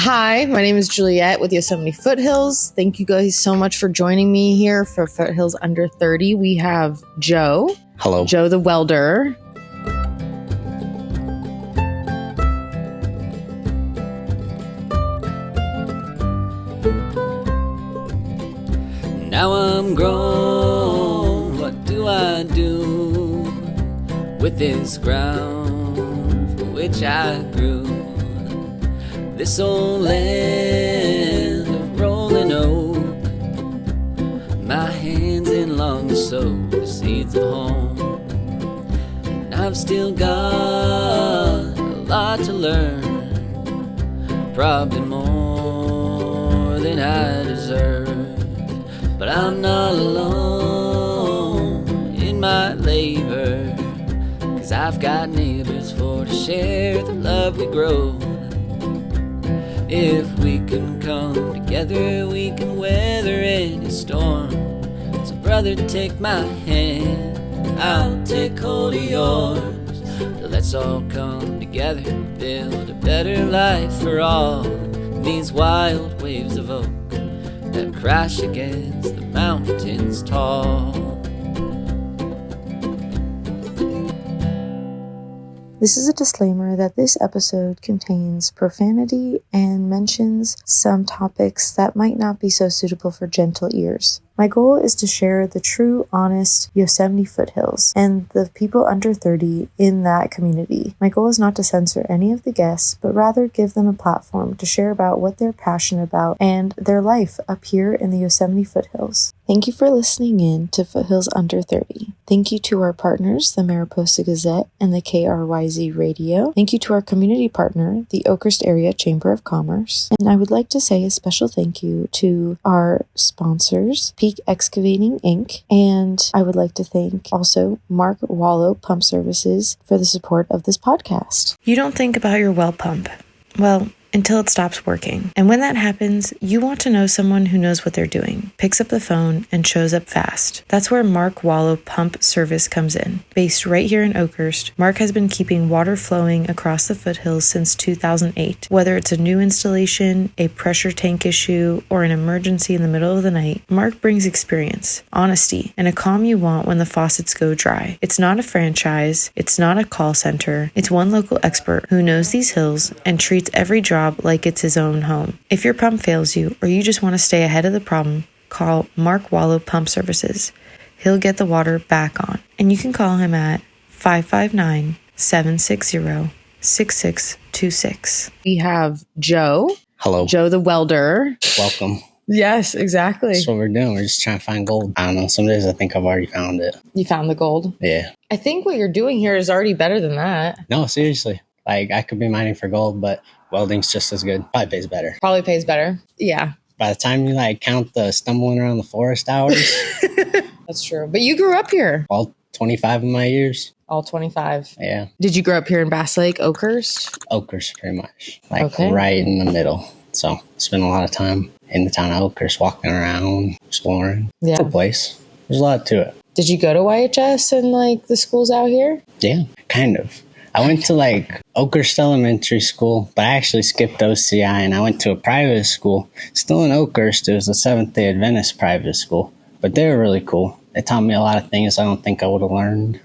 Hi, my name is Juliet with Yosemite Foothills. Thank you guys so much for joining me here for Foothills Under 30. We have Joe. Hello. Joe the welder. Now I'm grown, what do I do with this ground for which I grew? This old land of rolling oak, my hands in long to sow the seeds of home. And I've still got a lot to learn, probably more than I deserve. But I'm not alone in my labor, 'cause I've got neighbors for to share the love we grow. If we can come together, we can weather any storm. So brother, take my hand, I'll take hold of yours. So let's all come together, build a better life for all. These wild waves of oak that crash against the mountains tall. This is a disclaimer that this episode contains profanity and mentions some topics that might not be so suitable for gentle ears. My goal is to share the true, honest Yosemite Foothills and the people under 30 in that community. My goal is not to censor any of the guests, but rather give them a platform to share about what they're passionate about and their life up here in the Yosemite Foothills. Thank you for listening in to Foothills Under 30. Thank you to our partners, the Mariposa Gazette and the KRYZ Radio. Thank you to our community partner, the Oakhurst Area Chamber of Commerce. And I would like to say a special thank you to our sponsors, Excavating, Inc. And I would like to thank also Mark Wallo Pump Services for the support of this podcast. You don't think about your well pump. Well, until it stops working. And when that happens, you want to know someone who knows what they're doing, picks up the phone, and shows up fast. That's where Mark Wallo Pump Service comes in. Based right here in Oakhurst, Mark has been keeping water flowing across the foothills since 2008. Whether it's a new installation, a pressure tank issue, or an emergency in the middle of the night, Mark brings experience, honesty, and a calm you want when the faucets go dry. It's not a franchise, it's not a call center, it's one local expert who knows these hills and treats every job like it's his own home. If your pump fails you, or you just want to stay ahead of the problem, call Mark Wallo Pump Services. He'll get the water back on. And you can call him at 559-760-6626. We have Joe. Hello. Joe the welder. Welcome. Yes, exactly. That's what we're doing. We're just trying to find gold. I don't know. Some days I think I've already found it. You found the gold? Yeah. I think what you're doing here is already better than that. No, seriously. Like, I could be mining for gold, but welding's just as good. Probably pays better. Probably pays better. Yeah. By the time you, count the stumbling around the forest hours. That's true. But you grew up here. All 25 of my years. All 25. Yeah. Did you grow up here in Bass Lake, Oakhurst? Oakhurst, pretty much. Okay. Right in the middle. So, spent a lot of time in the town of Oakhurst, walking around, exploring. Yeah. It's a place. There's a lot to it. Did you go to YHS and, the schools out here? Yeah, kind of. I went to Oakhurst Elementary School, but I actually skipped OCI and I went to a private school. Still in Oakhurst, it was a Seventh-day Adventist private school, but they were really cool. They taught me a lot of things I don't think I would have learned,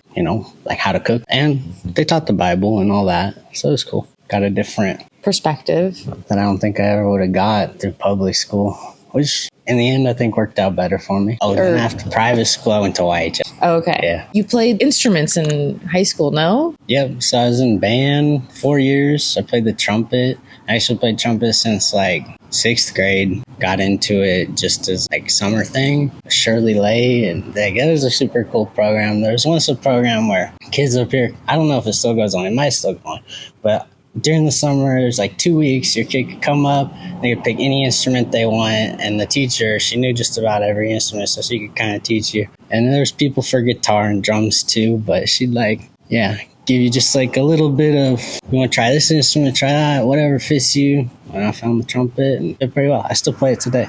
like how to cook. And they taught the Bible and all that, so it was cool. Got a different perspective that I don't think I ever would have got through public school, which in the end I think worked out better for me. Oh, then after private school, I went to YHS. Oh, okay. Yeah. You played instruments in high school, no? Yep. So I was in band 4 years. I played the trumpet. I actually played trumpet since 6th grade. Got into it just as summer thing. Shirley Lay, and it was a super cool program. There was once a program where kids up here, I don't know if it still goes on. It might still go on, but during the summer, there's 2 weeks, your kid could come up, they could pick any instrument they want, and the teacher, she knew just about every instrument, so she could kind of teach you. And there's people for guitar and drums too, but she'd give you just a little bit of, you want to try this instrument, try that, whatever fits you. And I found the trumpet and it did pretty well. I still play it today.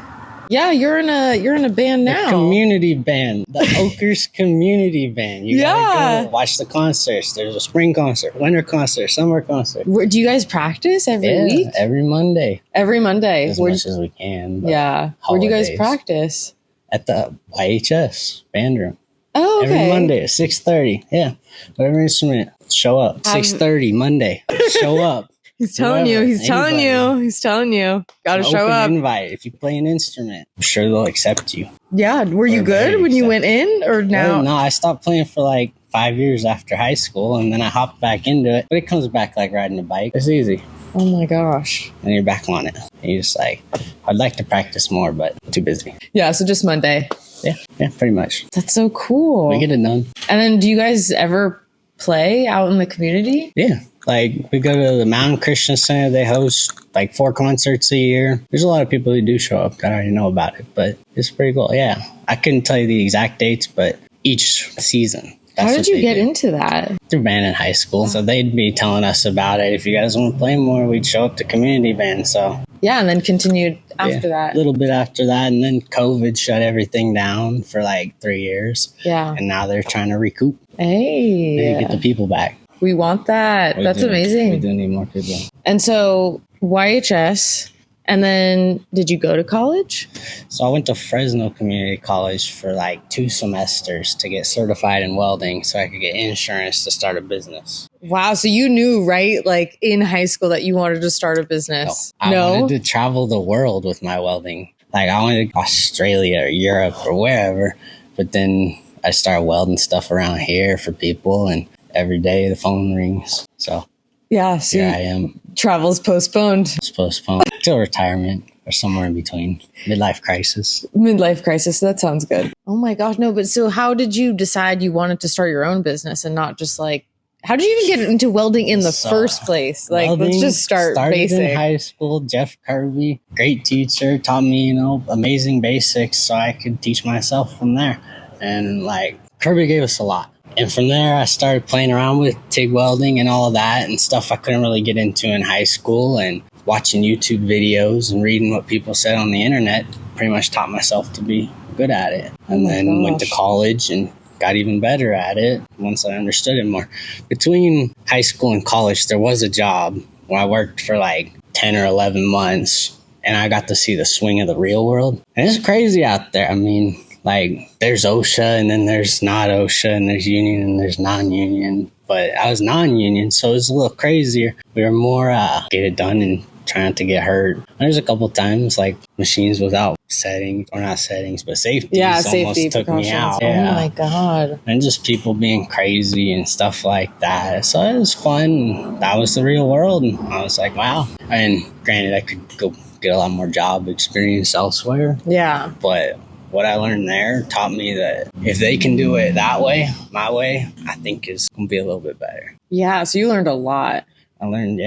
Yeah, you're in a band now. The community band, the Oakers community band. You gotta go watch the concerts. There's a spring concert, winter concert, summer concert. Do you guys practice every week? Every Monday. Every Monday. As much as we can. Yeah. Where do you guys practice? At the YHS band room. Oh, okay. Every Monday at 6:30. Yeah. Whatever instrument, show up. 6:30 Monday. Show up. He's telling you. Gotta show up. Invite. If you play an instrument, I'm sure they'll accept you. Yeah. Were you good when you went in or now? No, I stopped playing for like 5 years after high school, and then I hopped back into it. But it comes back like riding a bike. It's easy. Oh my gosh. And you're back on it. And you're just like, I'd like to practice more, but too busy. Yeah, so just Monday. Yeah, pretty much. That's so cool. We get it done. And then do you guys ever play out in the community? Yeah. Like, we go to the Mountain Christian Center. They host like 4 concerts a year. There's a lot of people who do show up that already know about it, but it's pretty cool. Yeah. I couldn't tell you the exact dates, but each season. How did you get into that? Through band in high school. So they'd be telling us about it. If you guys want to play more, we'd show up to community band. So yeah, and then continued after that. A little bit after that. And then COVID shut everything down for like 3 years. Yeah. And now they're trying to recoup. Hey. And get the people back. We want that. That's amazing. We do need more people. And so YHS, and then did you go to college? So I went to Fresno Community College for like 2 semesters to get certified in welding so I could get insurance to start a business. Wow. So you knew, right? Like in high school that you wanted to start a business. I wanted to travel the world with my welding. Like I wanted to go to Australia or Europe or wherever. But then I started welding stuff around here for people, and every day the phone rings. So yeah, so here I am. Travel's postponed. It's postponed till retirement or somewhere in between. Midlife crisis. That sounds good. Oh my gosh. No, but so how did you decide you wanted to start your own business and not just like, how did you even get into welding in the first place? Like, let's just start basic. In high school. Jeff Kirby, great teacher, taught me, amazing basics so I could teach myself from there. And like Kirby gave us a lot. And from there, I started playing around with TIG welding and all of that and stuff I couldn't really get into in high school, and watching YouTube videos and reading what people said on the internet pretty much taught myself to be good at it. And then went to college and got even better at it once I understood it more. Between high school and college, there was a job where I worked for like 10 or 11 months, and I got to see the swing of the real world. And it's crazy out there. I mean, like, there's OSHA, and then there's not OSHA, and there's union, and there's non-union. But I was non-union, so it was a little crazier. We were more get it done and try not to get hurt. There's a couple times, like, machines without settings, or not settings, but safety. Yeah, safety almost took me out. Yeah. Oh, my God. And just people being crazy and stuff like that. So it was fun. That was the real world. And I was like, wow. And granted, I could go get a lot more job experience elsewhere. Yeah. But what I learned there taught me that if they can do it that way, my way, I think is going to be a little bit better. Yeah, so you learned a lot. I learned,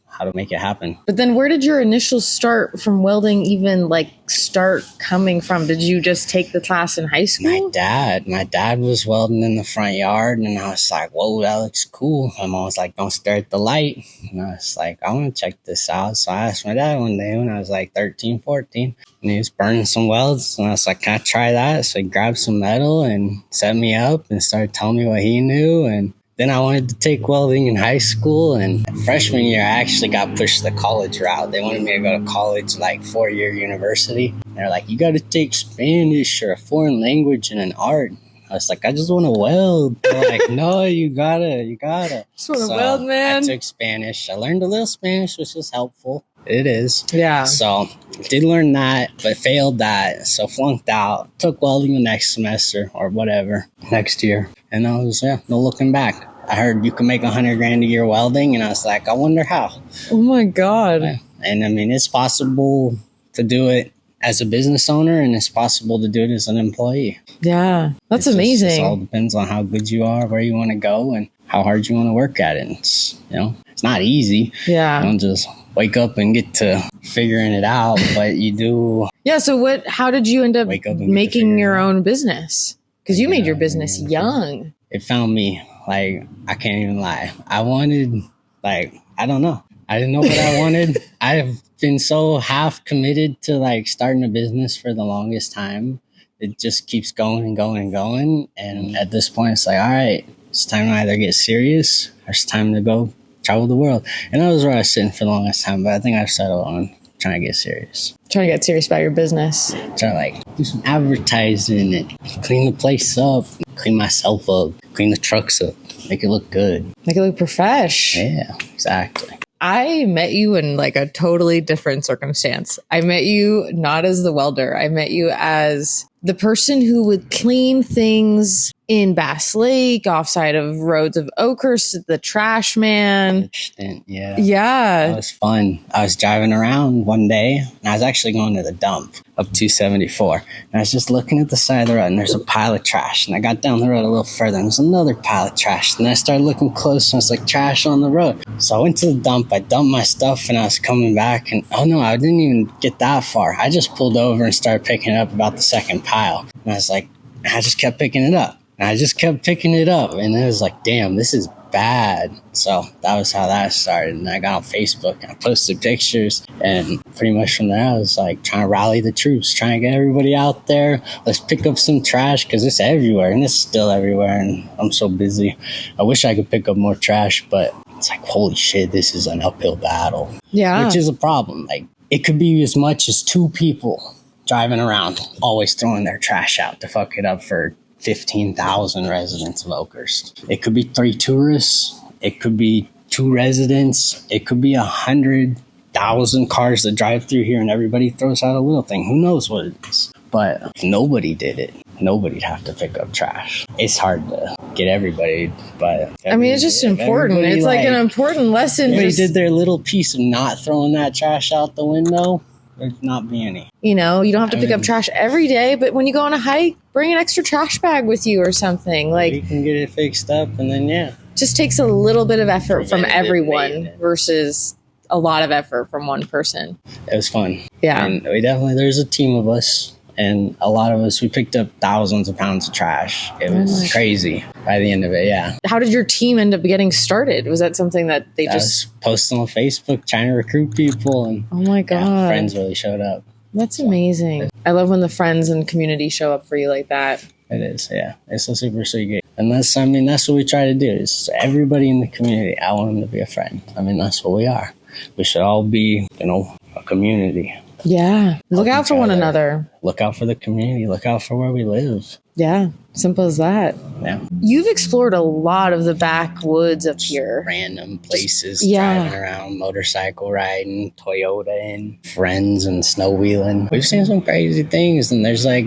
how to make it happen. But then where did your initial start from welding even start coming from? Did you just take the class in high school? My dad was welding in the front yard, and I was like, whoa, that looks cool. My mom was like, don't stare at the light. And I was like, I want to check this out. So I asked my dad one day when I was like 13, 14, and he was burning some welds. And I was like, can I try that? So he grabbed some metal and set me up and started telling me what he knew. And then I wanted to take welding in high school, and freshman year, I actually got pushed the college route. They wanted me to go to college, 4-year university. And they're like, you got to take Spanish or a foreign language and an art. I was like, I just want to weld. They're like, no, you gotta. Just want to weld, man. I took Spanish. I learned a little Spanish, which is helpful. It is. Yeah. So did learn that, but failed that. So flunked out. Took welding the next semester or whatever next year. And I was, no looking back. I heard you can make $100,000 a year welding, and I was like, I wonder how. Oh my God. And I mean, it's possible to do it as a business owner, and it's possible to do it as an employee. Yeah. That's amazing. It all depends on how good you are, where you want to go, and how hard you want to work at it. It's, it's not easy. Yeah. You don't just wake up and get to figuring it out, but you do. Yeah. So how did you end up making your own business? Because you made your business young. It found me. I can't even lie. I wanted, I don't know. I didn't know what I wanted. I've been so half committed to like starting a business for the longest time. It just keeps going and going and going. And at this point, it's like, all right, it's time to either get serious or it's time to go travel the world. And that was where I was sitting for the longest time. But I think I've settled on trying to get serious. Trying to get serious about your business. Try to like do some advertising and clean the place up, clean myself up, clean the trucks up, make it look good. Make it look profesh. Yeah, exactly. I met you in like a totally different circumstance. I met you not as the welder. I met you as the person who would clean things in Bass Lake, offside of roads of Oakhurst, the trash man. Yeah. Yeah. That was fun. I was driving around one day and I was actually going to the dump up 274. And I was just looking at the side of the road and there's a pile of trash. And I got down the road a little further and there's another pile of trash. And I started looking close and it's like trash on the road. So I went to the dump. I dumped my stuff and I was coming back and oh no, I didn't even get that far. I just pulled over and started picking it up about the second pile. And I was like, I just kept picking it up. And I just kept picking it up. And it was like, damn, this is bad. So that was how that started. And I got on Facebook and I posted pictures. And pretty much from there, I was like trying to rally the troops, trying to get everybody out there. Let's pick up some trash because it's everywhere. And it's still everywhere. And I'm so busy. I wish I could pick up more trash. But it's like, holy shit, this is an uphill battle. Yeah. Which is a problem. Like, it could be as much as 2 people driving around, always throwing their trash out to fuck it up for 15,000 residents of Oakhurst. It could be 3 tourists. It could be 2 residents. It could be 100,000 cars that drive through here and everybody throws out a little thing. Who knows what it is? But if nobody did it, nobody'd have to pick up trash. It's hard to get everybody, but I mean, it's just important. It's like an important lesson. Everybody did their little piece of not throwing that trash out the window. There'd not be any. You know, you don't have to pick up trash every day, but when you go on a hike, bring an extra trash bag with you or something. Like, you can get it fixed up and then, just takes a little bit of effort from everyone versus a lot of effort from one person. It was fun. Yeah. And there's a team of us. And a lot of us, we picked up thousands of pounds of trash. It was crazy by the end of it, yeah. How did your team end up getting started? Was that something that they just... posting on Facebook, trying to recruit people. And oh my God. Yeah, friends really showed up. That's amazing. I love when the friends and community show up for you like that. It is, yeah. It's a super sweet. And that's what we try to do. Is everybody in the community, I want them to be a friend. I mean, that's what we are. We should all be, a community. Yeah. Look out for one another. Look out for the community. Look out for where we live. Yeah. Simple as that. Yeah. You've explored a lot of the backwoods up here. Random places, driving around, motorcycle riding, Toyota and friends and snow wheeling. We've seen some crazy things and there's a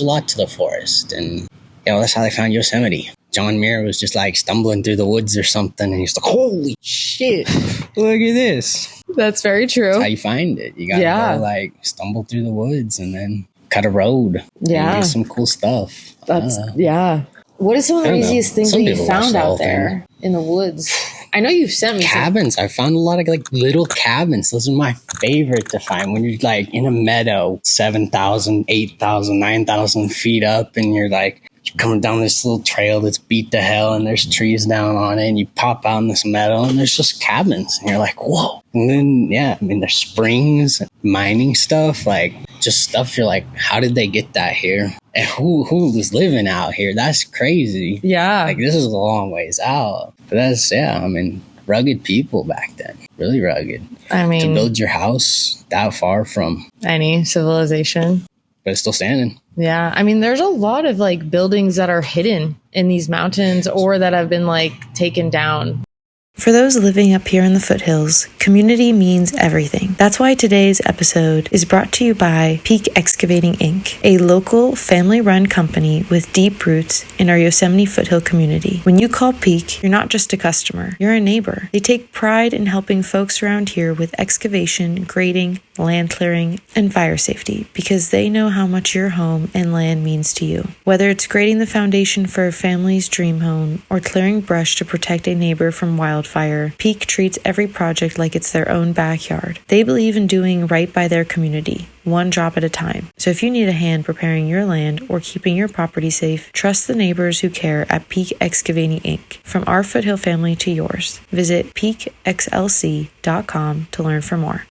lot to the forest. And, that's how they found Yosemite. John Muir was just like stumbling through the woods or something and he's like, holy shit, look at this. That's very true. That's how you find it. You gotta go stumble through the woods and then cut a road. Yeah. And do some cool stuff. What is some of the craziest things that you found out there in the woods? I know you've sent me cabins. I found a lot of little cabins. Those are my favorite to find when you're in a meadow, 7,000, 8,000, 9,000 feet up and you're coming down this little trail that's beat to hell and there's trees down on it and you pop out in this meadow and there's just cabins and you're like, whoa. And then, there's springs, mining stuff, just stuff you're like, how did they get that here? And who was living out here? That's crazy. Yeah. This is a long ways out. But that's, rugged people back then. Really rugged. I mean, to build your house that far from any civilization. But it's still standing. Yeah. I mean, there's a lot of buildings that are hidden in these mountains or that have been taken down. For those living up here in the foothills, community means everything. That's why today's episode is brought to you by Peak Excavating, Inc., a local family-run company with deep roots in our Yosemite foothill community. When you call Peak, you're not just a customer, you're a neighbor. They take pride in helping folks around here with excavation, grading, land clearing, and fire safety because they know how much your home and land means to you. Whether it's grading the foundation for a family's dream home or clearing brush to protect a neighbor from wildfire, Peak treats every project like it's their own backyard. They believe in doing right by their community, one job at a time. So if you need a hand preparing your land or keeping your property safe, trust the neighbors who care at Peak Excavating, Inc. From our foothill family to yours. Visit peakxlc.com to learn for more.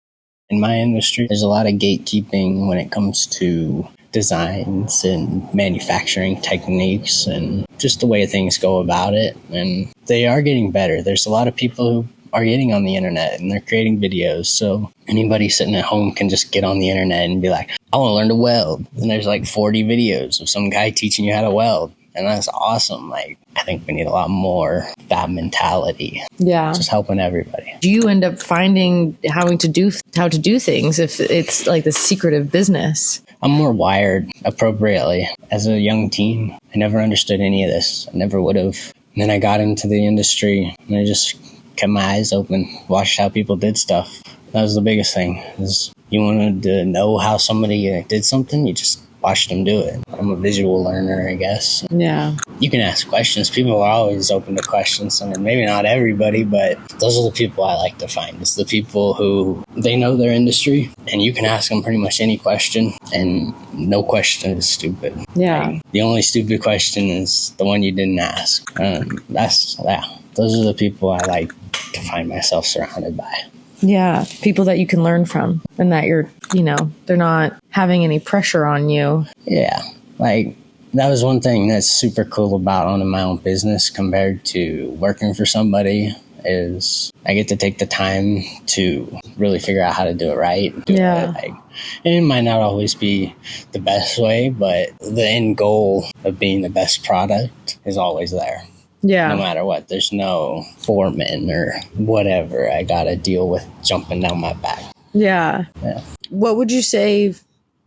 in my industry, there's a lot of gatekeeping when it comes to designs and manufacturing techniques and just the way things go about it. And they are getting better. There's a lot of people who are getting on the internet and they're creating videos. So anybody sitting at home can just get on the internet and be like, I want to learn to weld. And there's like 40 videos of some guy teaching you how to weld. And that's awesome. Like, I think we need a lot more that mentality. Yeah. Just helping everybody. Do you end up finding how to do things if it's like the secretive business? I'm more wired appropriately. As a young teen, I never understood any of this. I never would have. And then I got into the industry and I just kept my eyes open, watched how people did stuff. That was the biggest thing. Is you wanted to know how somebody did something, you just watched them do it. I'm a visual learner, I guess. Yeah. You can ask questions. People are always open to questions. I mean, maybe not everybody, but those are the people I like to find. It's the people who, they know their industry, and you can ask them pretty much any question, and no question is stupid. Yeah. Like, the only stupid question is the one you didn't ask. Those are the people I like to find myself surrounded by. Yeah. People that you can learn from and that you're, they're not having any pressure on you. Yeah. Like, that was one thing that's super cool about owning my own business compared to working for somebody is I get to take the time to really figure out how to do it right. And it might not always be the best way, but the end goal of being the best product is always there. Yeah. No matter what. There's no foreman or whatever I got to deal with jumping down my back. Yeah. What would you say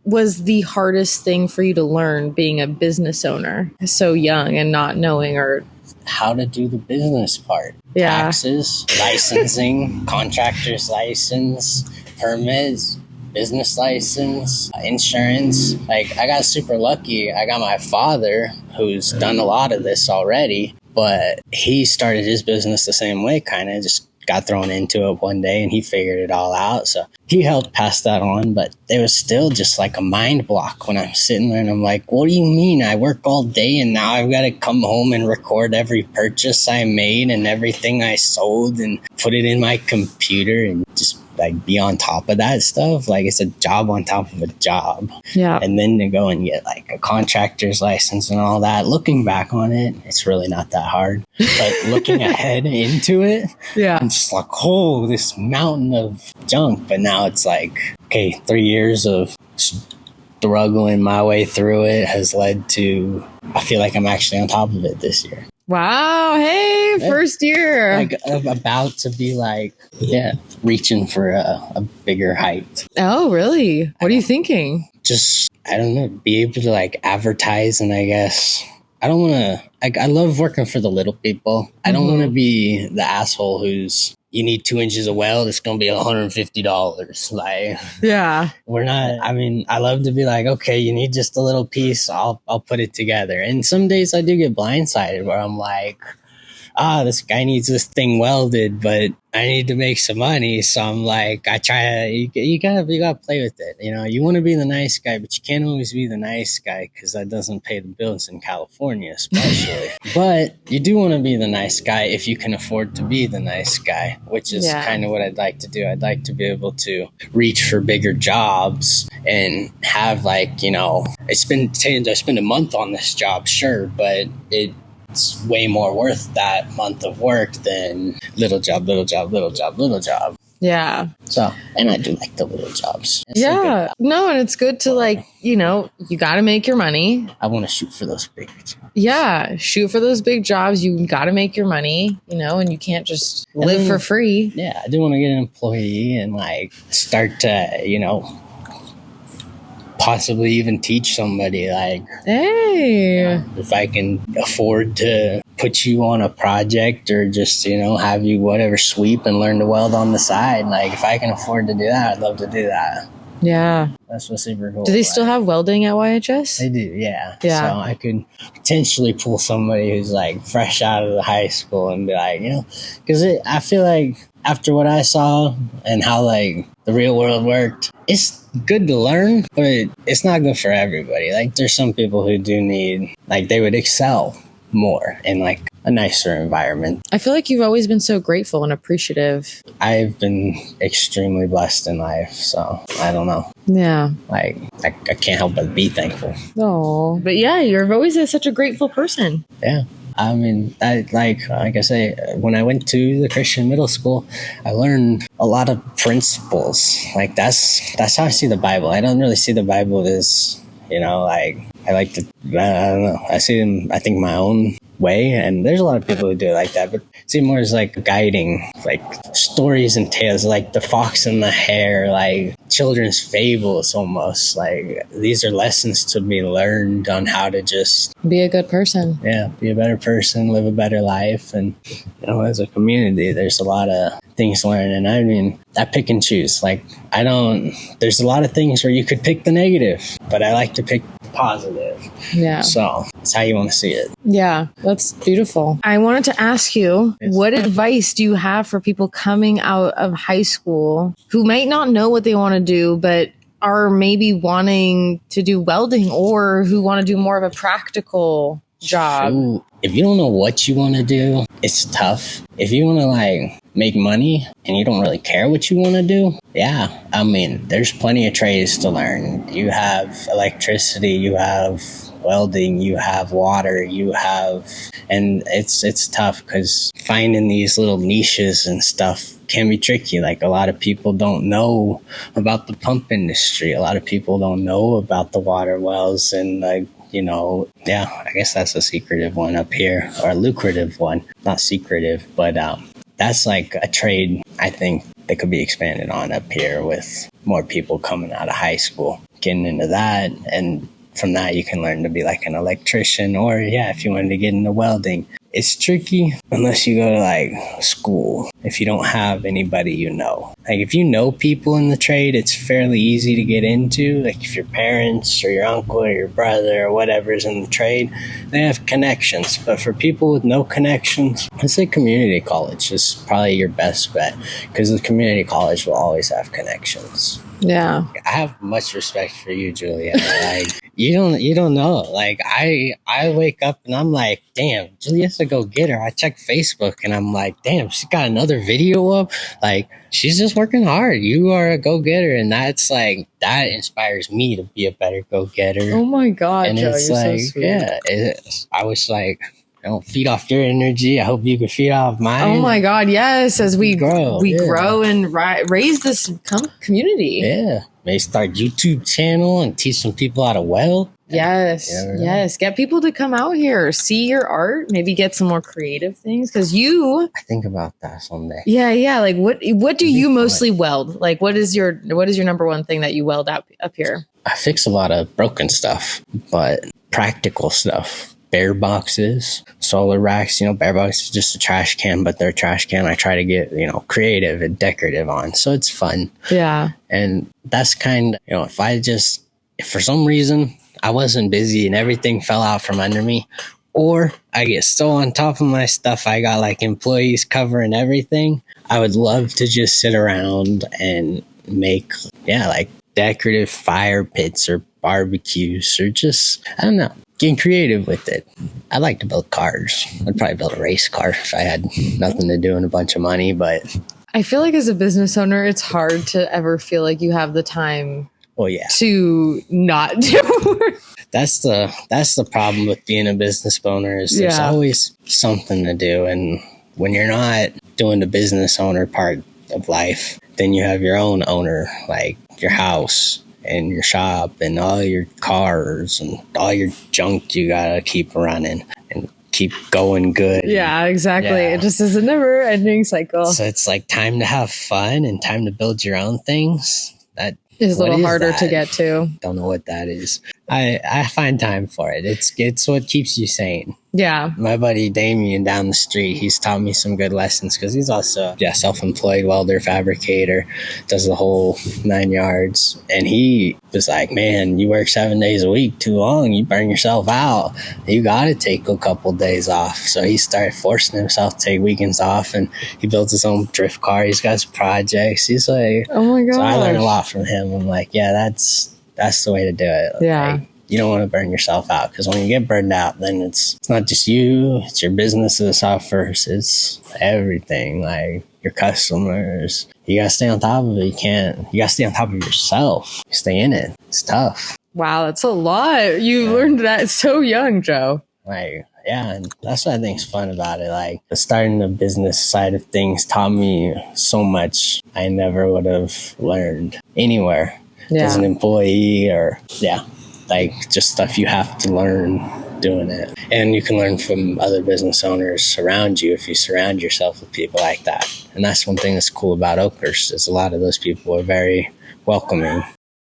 was the hardest thing for you to learn being a business owner so young and not knowing or how to do the business part? Yeah. Taxes, licensing, contractor's license, permits, business license, insurance. Like, I got super lucky. I got my father who's done a lot of this already, but he started his business the same way, kind of just got thrown into it one day and he figured it all out. So he helped pass that on, but there was still just like a mind block when I'm sitting there and I'm like, what do you mean? I work all day and now I've got to come home and record every purchase I made and everything I sold and put it in my computer and just like be on top of that stuff. Like, it's a job on top of a job. Yeah. And then to go and get like a contractor's license and all that, looking back on it, it's really not that hard. But looking ahead into it, I'm just like, oh, this mountain of junk. But now it's like, okay, 3 years of struggling my way through it has led to, I feel like I'm actually on top of it this year. Wow. Hey, first year. Like, I'm about to be like, reaching for a bigger height. Oh, really? What are you thinking? Just, I don't know, be able to like advertise. And I guess I don't want to, I love working for the little people. I don't want to be the asshole who's, you need 2 inches of weld, it's going to be $150. Like, yeah, we're not, I mean, I love to be like, okay, you need just a little piece. I'll put it together. And some days I do get blindsided where I'm like, this guy needs this thing welded, but I need to make some money. So I'm like, I try to, you gotta play with it. You want to be the nice guy, but you can't always be the nice guy because that doesn't pay the bills in California, especially. But you do want to be the nice guy if you can afford to be the nice guy, which is kind of what I'd like to do. I'd like to be able to reach for bigger jobs and have like, I spend a month on this job, sure, but it's way more worth that month of work than little job. Yeah. So, and I do like the little jobs. No, and it's good to like, you got to make your money. I want to shoot for those big jobs. Yeah. Shoot for those big jobs. You got to make your money, and you can't just live for free. Yeah. I do want to get an employee and like start to, possibly even teach somebody like, hey, if I can afford to put you on a project or just, have you whatever sweep and learn to weld on the side. Like, if I can afford to do that, I'd love to do that. Yeah. That's what's super cool. Do they still have welding at YHS? They do, yeah. Yeah. So I could potentially pull somebody who's like fresh out of the high school and be like, because I feel like after what I saw and how like the real world worked, it's good to learn, but it's not good for everybody. Like, there's some people who do need, like, they would excel more in like a nicer environment. I feel like you've always been so grateful and appreciative. I've been extremely blessed in life, so I don't know. Yeah. Like, I can't help but be thankful. Oh, but yeah, you're always such a grateful person. Yeah. I mean, like I say, when I went to the Christian middle school, I learned a lot of principles. Like, that's how I see the Bible. I don't really see the Bible as, like, I like to, I don't know. I see them, I think, my own way, and there's a lot of people who do it like that, but see more as like guiding, like stories and tales, like the fox and the hare, like children's fables almost. Like, these are lessons to be learned on how to just be a good person. Yeah, be a better person, live a better life. And as a community, there's a lot of things to learn. And I mean, I pick and choose. Like, there's a lot of things where you could pick the negative, but I like to pick positive. Yeah. So it's how you want to see it. Yeah, that's beautiful. I wanted to ask you, what advice do you have for people coming out of high school who might not know what they want to do, but are maybe wanting to do welding, or who want to do more of a practical job? Ooh, if you don't know what you want to do, it's tough. If you want to like make money and you don't really care what you want to do, yeah, I mean, there's plenty of trades to learn. You have electricity, you have welding, you have water, and it's tough because finding these little niches and stuff can be tricky. Like, a lot of people don't know about the pump industry. A lot of people don't know about the water wells, and like, I guess that's a secretive one up here, or a lucrative one. Not secretive, but that's like a trade, I think, that could be expanded on up here with more people coming out of high school, getting into that. And from that, you can learn to be like an electrician, or if you wanted to get into welding. It's tricky unless you go to like school, if you don't have anybody Like, if you know people in the trade, it's fairly easy to get into. Like, if your parents or your uncle or your brother or whatever is in the trade, they have connections. But for people with no connections, I'd say community college is probably your best bet, because the community college will always have connections. Yeah. I have much respect for you, Julia. Like, you don't know. Like, I wake up and I'm like, damn, Julia's a go-getter. I check Facebook and I'm like, damn, she's got another video up. Like, she's just working hard. You are a go-getter. And that's like, that inspires me to be a better go-getter. Oh my God, and Joe, it's you're like, so sweet. yeah, I was like, I don't feed off your energy. I hope you can feed off mine. Oh my God, yes. As we grow and raise this community. Yeah. Maybe start a YouTube channel and teach some people how to weld. Yes. Yes. Get people to come out here, see your art, maybe get some more creative things. Because I think about that someday. Yeah. Like, what do you mostly weld? Like, what is your number one thing that you weld up here? I fix a lot of broken stuff, but practical stuff. Bear boxes, solar racks. Bear box is just a trash can, but they're a trash can I try to get, creative and decorative on. So it's fun. Yeah. And that's kind of, if for some reason I wasn't busy and everything fell out from under me, or I get so on top of my stuff, I got like employees covering everything, I would love to just sit around and make, like decorative fire pits or barbecues, or just, I don't know, getting creative with it. I'd like to build cars. I'd probably build a race car if I had nothing to do and a bunch of money, but I feel like as a business owner, it's hard to ever feel like you have the time to not do work. That's the problem with being a business owner, is there's always something to do. And when you're not doing the business owner part of life, then you have your own owner, like your house and your shop and all your cars and all your junk you gotta keep running and keep going good. Yeah, exactly. Yeah. It just is a never ending cycle. So it's like time to have fun and time to build your own things. That is a little harder to get to. Don't know what that is. I find time for it. It's what keeps you sane. Yeah. My buddy Damien down the street, he's taught me some good lessons, because he's also self-employed welder, fabricator, does the whole 9 yards. And he was like, man, you work 7 days a week too long. You burn yourself out. You got to take a couple days off. So he started forcing himself to take weekends off, and he built his own drift car. He's got his projects. He's like, oh my God. So I learned a lot from him. I'm like, yeah, that's the way to do it. Yeah. Like, you don't want to burn yourself out, because when you get burned out, then it's not just you, it's your business that suffers, it's everything, like your customers. You gotta stay on top of it. You gotta stay on top of yourself. You stay in it. It's tough. Wow, that's a lot. You learned that so young, Joe. Like, yeah, and that's what I think is fun about it. Like, the starting the business side of things taught me so much I never would have learned anywhere as an employee, or like just stuff you have to learn doing it. And you can learn from other business owners around you if you surround yourself with people like that. And that's one thing that's cool about Oakhurst, is a lot of those people are very welcoming.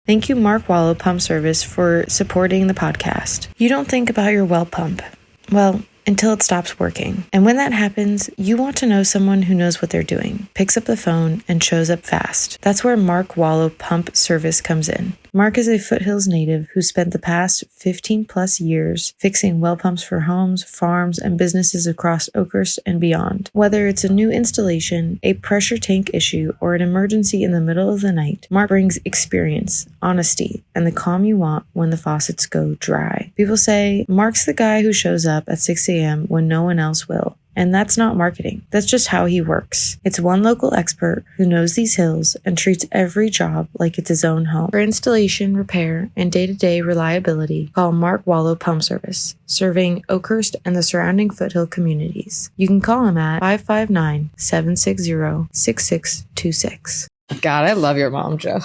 Thank you, Mark Wallo Pump Service, for supporting the podcast. You don't think about your well pump. Well, until it stops working. And when that happens, you want to know someone who knows what they're doing, picks up the phone, and shows up fast. That's where Mark Wallo Pump Service comes in. Mark is a Foothills native who spent the past 15 plus years fixing well pumps for homes, farms, and businesses across Oakhurst and beyond. Whether it's a new installation, a pressure tank issue, or an emergency in the middle of the night, Mark brings experience, honesty, and the calm you want when the faucets go dry. People say Mark's the guy who shows up at 6 a.m. when no one else will. And that's not marketing. That's just how he works. It's one local expert who knows these hills and treats every job like it's his own home. For installation, repair, and day-to-day reliability, call Mark Wallo Pump Service, serving Oakhurst and the surrounding foothill communities. You can call him at 559-760-6626. God, I love your mom, Joe.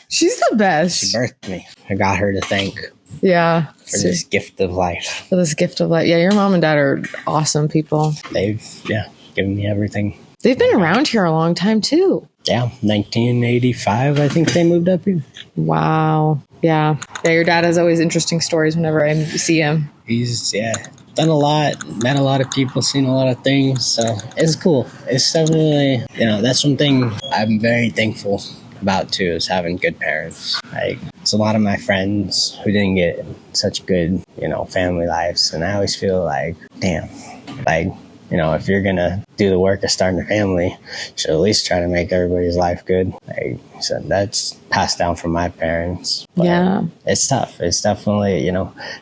She's the best. She birthed me. I got her to thank for this gift of life. For this gift of life. Yeah, your mom and dad are awesome people. They've, given me everything. They've been around here a long time, too. Yeah, 1985, I think they moved up here. Wow. Yeah. Yeah, your dad has always interesting stories whenever I see him. He's, done a lot, met a lot of people, seen a lot of things, so it's cool. It's definitely, that's one thing I'm very thankful about too, is having good parents. Like, it's a lot of my friends who didn't get such good, family lives, and I always feel like, damn, like, if you're gonna do the work of starting a family, you should at least try to make everybody's life good. Like, so that's passed down from my parents. But it's tough. It's definitely,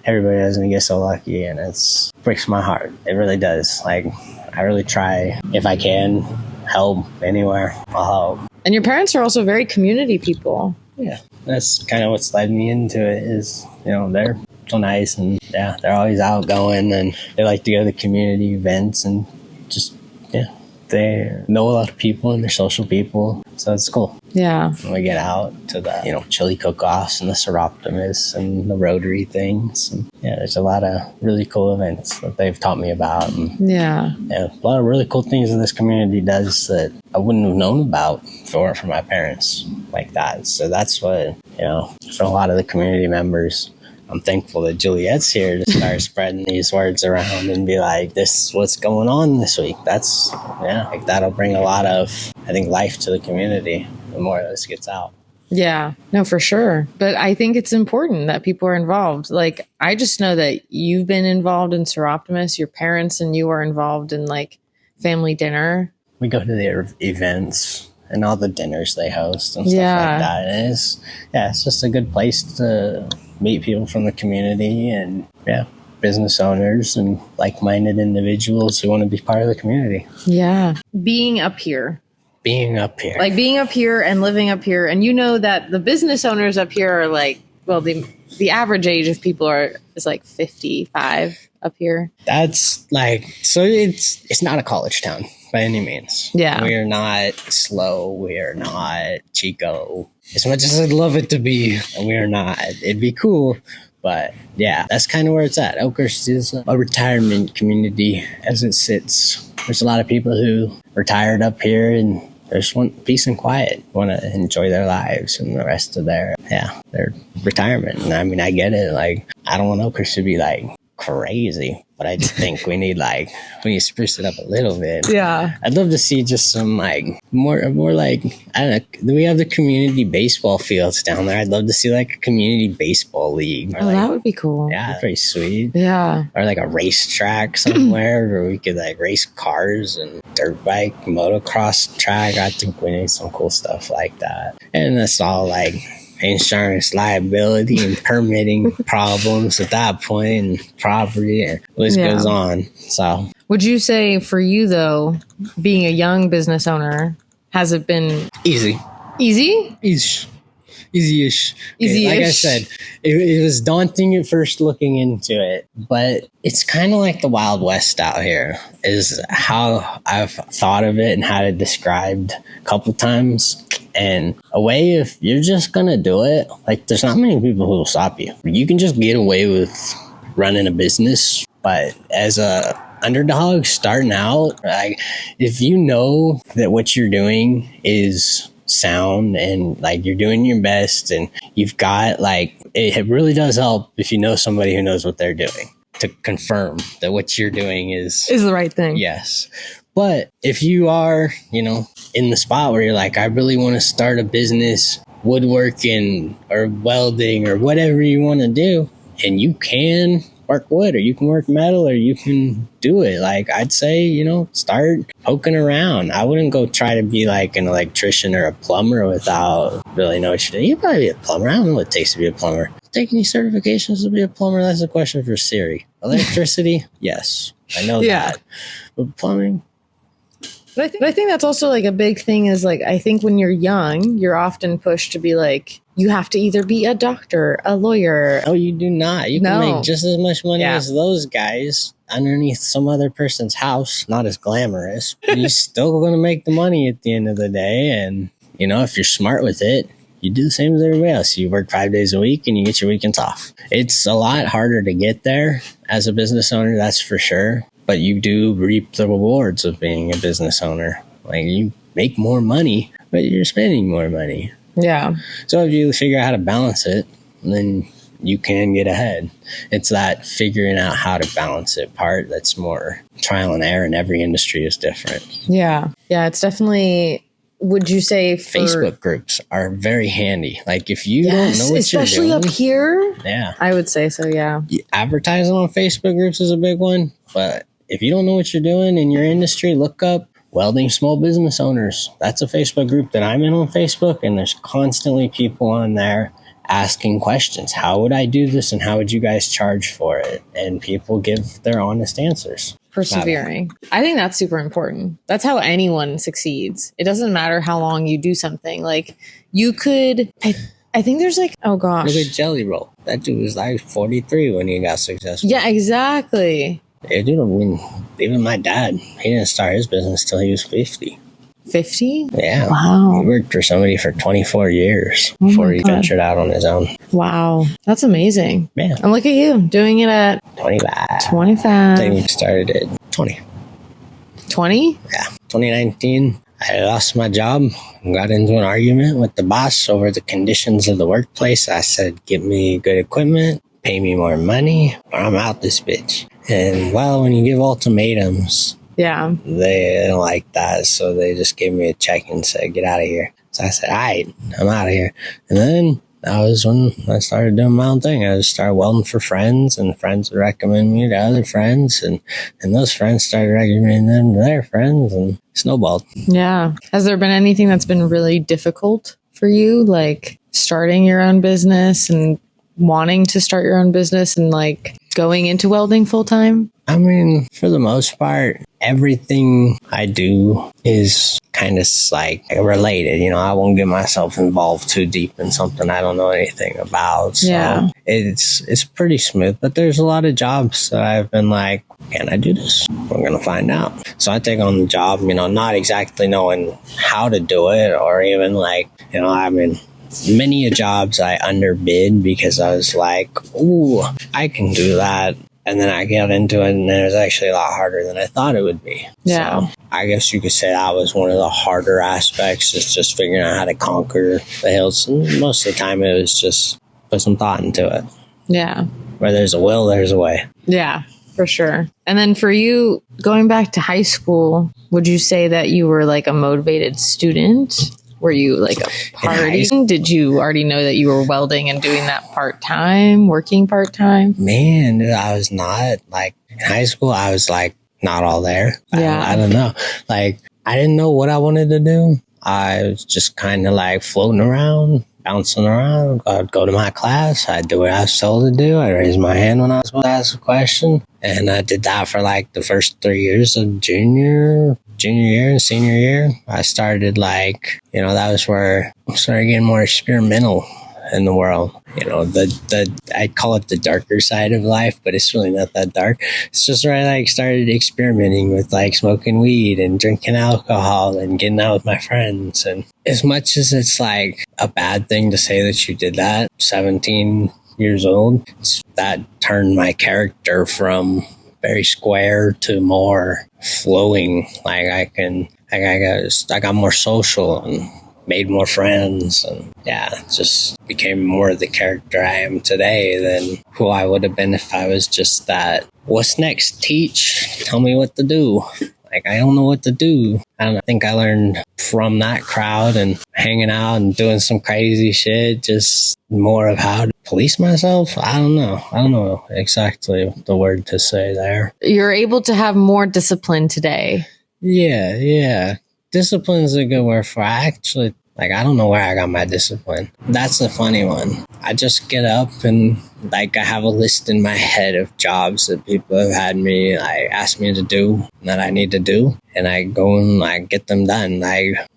everybody doesn't get so lucky, and it breaks my heart. It really does. Like, I really try, if I can help anywhere, I'll help. And your parents are also very community people. Yeah, that's kind of what's led me into it, is, they're so nice, and they're always outgoing, and they like to go to the community events, and just, they know a lot of people, and they're social people, so it's cool. Yeah. When we get out to the, chili cook-offs and the Seroptimus and the Rotary things, and there's a lot of really cool events that they've taught me about. And, a lot of really cool things that this community does that I wouldn't have known about if it weren't for my parents like that. So that's what, for a lot of the community members, I'm thankful that Juliet's here to start spreading these words around and be like, this is what's going on this week. That's, that'll bring a lot of, I think, life to the community the more this gets out. Yeah, no, for sure. But I think it's important that people are involved. Like, I just know that you've been involved in Seroptimus, your parents and you are involved in, like, family dinner. We go to their events and all the dinners they host and stuff like that. And it's just a good place to meet people from the community, and business owners and like-minded individuals who want to be part of the community. Yeah. Being up here. Like being up here and living up here. And that the business owners up here are like, well, the average age of people is like 55 up here. That's so it's not a college town by any means. Yeah. We are not slow. We are not Chico. As much as I'd love it to be, we are not. It'd be cool. But that's kind of where it's at. Oakhurst is a retirement community as it sits. There's a lot of people who retired up here and they just want peace and quiet, want to enjoy their lives and the rest of their retirement. And I mean, I get it. Like, I don't want Oakhurst to be crazy, but I just think we need to spruce it up a little bit. Yeah. I'd love to see just some more I don't know, we have the community baseball fields down there. I'd love to see a community baseball league. Or, that would be cool. Yeah, pretty sweet. Yeah. Or a racetrack somewhere where we could race cars and dirt bike, motocross track. I think we need some cool stuff like that. And that's all insurance liability and permitting problems at that point, and property, and the list goes on. So would you say for you though, being a young business owner, has it been easy? Easy-ish. Okay, like I said, it was daunting at first looking into it, but it's kind of like the Wild West out here is how I've thought of it and had it described a couple times. And a way, if you're just going to do it, like there's not many people who will stop you. You can just get away with running a business, but as a underdog starting out, like if you know that what you're doing is sound and like you're doing your best and you've got like, it really does help if you know somebody who knows what they're doing to confirm that what you're doing is the right thing. Yes. But if you are, in the spot where you're like, I really want to start a business, woodworking or welding or whatever you want to do, and you can work wood or you can work metal or you can do it. Like I'd say, start poking around. I wouldn't go try to be like an electrician or a plumber without really knowing what you're doing. You'd probably be a plumber. I don't know what it takes to be a plumber. Take any certifications to be a plumber? That's a question for Siri. Electricity? Yes. I know that. But plumbing? But I think that's also like a big thing is like, I think when you're young, you're often pushed to be like, you have to either be a doctor, a lawyer. Oh, you do not. You can make just as much money as those guys underneath some other person's house. Not as glamorous, but you're still going to make the money at the end of the day. And, if you're smart with it, you do the same as everybody else. You work 5 days a week and you get your weekends off. It's a lot harder to get there as a business owner, that's for sure. But you do reap the rewards of being a business owner. Like you make more money, but you're spending more money. Yeah. So if you figure out how to balance it, then you can get ahead. It's that figuring out how to balance it part that's more trial and error, and every industry is different. Yeah. Yeah, it's definitely, would you say Facebook groups are very handy. Like if you don't know what you're doing. Especially up here. Yeah. I would say so, yeah. Advertising on Facebook groups is a big one, but if you don't know what you're doing in your industry, look up Welding Small Business Owners. That's a Facebook group that I'm in on Facebook, and there's constantly people on there asking questions. How would I do this, and how would you guys charge for it? And people give their honest answers. Persevering. I think that's super important. That's how anyone succeeds. It doesn't matter how long you do something. Like you could, I think there's like, oh gosh. Look at Jelly Roll. That dude was like 43 when he got successful. Yeah, exactly. Even my dad, he didn't start his business till he was 50. 50? Yeah. Wow. He worked for somebody for 24 years before he ventured out on his own. Wow. That's amazing. Yeah. And look at you doing it at 25. I think we started at 20. 20? Yeah. 2019, I lost my job and got into an argument with the boss over the conditions of the workplace. I said, get me good equipment, pay me more money, or I'm out this bitch. And well, when you give ultimatums, they don't like that. So they just gave me a check and said, get out of here. So I said, all right, I'm out of here. And then that was when I started doing my own thing. I just started welding for friends, and friends would recommend me to other friends. And those friends started recommending them to their friends, and snowballed. Yeah. Has there been anything that's been really difficult for you? Like starting your own business and wanting to start your own business and like going into welding full time? I mean, for the most part, everything I do is kind of like related. I won't get myself involved too deep in something I don't know anything about. So it's pretty smooth, but there's a lot of jobs that I've been like, can I do this? We're going to find out. So I take on the job, not exactly knowing how to do it, or even like, I mean, many jobs I underbid because I was like, ooh, I can do that. And then I got into it, and it was actually a lot harder than I thought it would be. Yeah. So I guess you could say that was one of the harder aspects, is just figuring out how to conquer the hills. And most of the time it was just put some thought into it. Yeah. Where there's a will, there's a way. Yeah, for sure. And then for you, going back to high school, would you say that you were like a motivated student? Were you like a party? Did you already know that you were welding and doing that part-time, working part-time? Man, I was not. Like in high school, I was like not all there. Yeah. I don't know. Like I didn't know what I wanted to do. I was just kind of like floating around, bouncing around. I'd go to my class. I'd do what I was told to do. I'd raise my hand when I was supposed to ask a question. And I did that for like the first 3 years of junior year and senior year. I started like, that was where I started getting more experimental in the world. I call it the darker side of life, but it's really not that dark. It's just where I like started experimenting with like smoking weed and drinking alcohol and getting out with my friends. And as much as it's like a bad thing to say that you did that, 17 years old, that turned my character from very square to more flowing. Like I got more social and made more friends, and just became more the character I am today than who I would have been if I was just that, what's next, teach, tell me what to do. Like, I don't know what to do. I think I learned from that crowd and hanging out and doing some crazy shit, just more of how to police myself. I don't know exactly the word to say there. You're able to have more discipline today. Yeah. Discipline is a good word for it. Actually, I don't know where I got my discipline. That's the funny one. I just get up and I have a list in my head of jobs that people have had me ask me to do that I need to do, and I go and I get them done.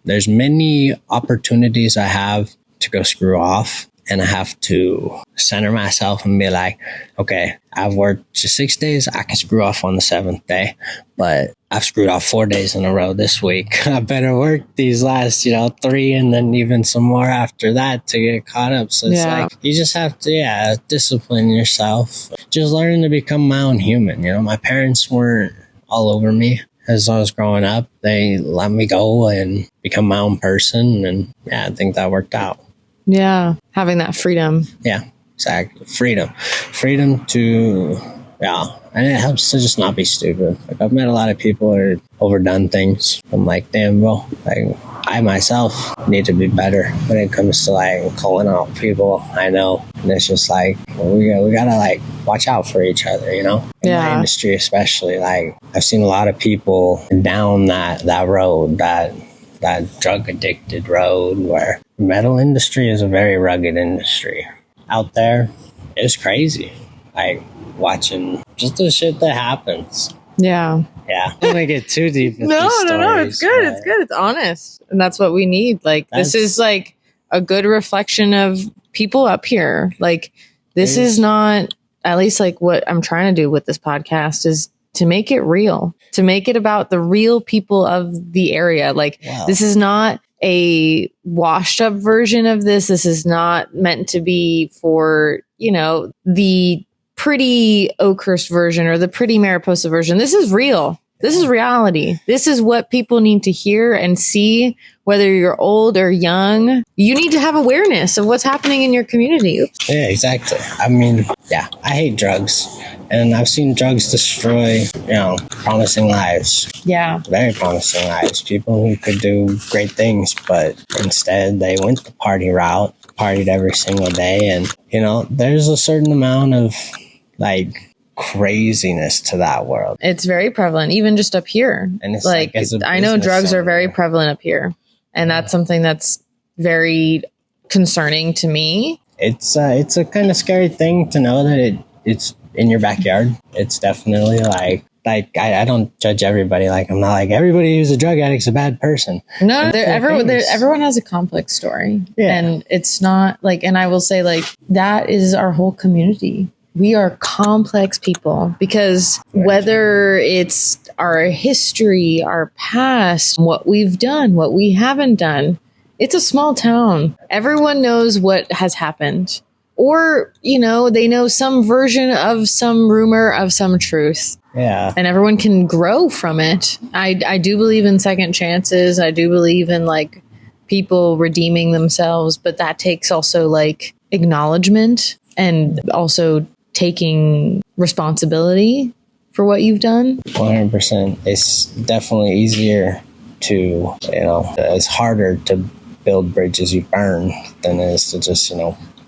There's many opportunities I have to go screw off, and I have to center myself and be like, okay, I've worked 6 days. I can screw off on the 7th day, but I've screwed off 4 days in a row this week. I better work these last, 3 and then even some more after that to get caught up. So it's like, you just have to, discipline yourself. Just learning to become my own human. My parents weren't all over me as I was growing up. They let me go and become my own person. And I think that worked out. Yeah. Having that freedom. Yeah, exactly. Freedom to, and it helps to just not be stupid. I've met a lot of people who are overdone things. I'm like, damn, bro, I myself need to be better when it comes to calling out people I know. And it's just we gotta watch out for each other, in my industry especially. I've seen a lot of people down that road, that drug addicted road, where the metal industry is a very rugged industry. Out there, it's crazy. Watching just the shit that happens. Yeah. I don't want to get too deep into No, stories, it's good. It's good. It's honest. And that's what we need. This is a good reflection of people up here. This is not, at least what I'm trying to do with this podcast is to make it real, to make it about the real people of the area. This is not a washed up version of this. This is not meant to be for, the pretty Oakhurst version or the pretty Mariposa version. This is real. This is reality. This is what people need to hear and see, whether you're old or young. You need to have awareness of what's happening in your community. Yeah, exactly. I hate drugs. And I've seen drugs destroy, promising lives. Yeah. Very promising lives. People who could do great things, but instead they went the party route, partied every single day. And, there's a certain amount of, craziness to that world. It's very prevalent, even just up here. And it's I know drugs are very prevalent up here. And that's something that's very concerning to me. It's a kind of scary thing to know that it's in your backyard. It's definitely I don't judge everybody. I'm not everybody who's a drug addict's a bad person. No, everyone has a complex story. Yeah. And it's not and I will say that is our whole community. We are complex people because whether it's our history, our past, what we've done, what we haven't done, it's a small town. Everyone knows what has happened. Or, they know some version of some rumor of some truth. Yeah. And everyone can grow from it. I do believe in second chances. I do believe in people redeeming themselves. But that takes also acknowledgement and also taking responsibility for what you've done. 100%. It's definitely easier to, it's harder to build bridges you burn than it is to just,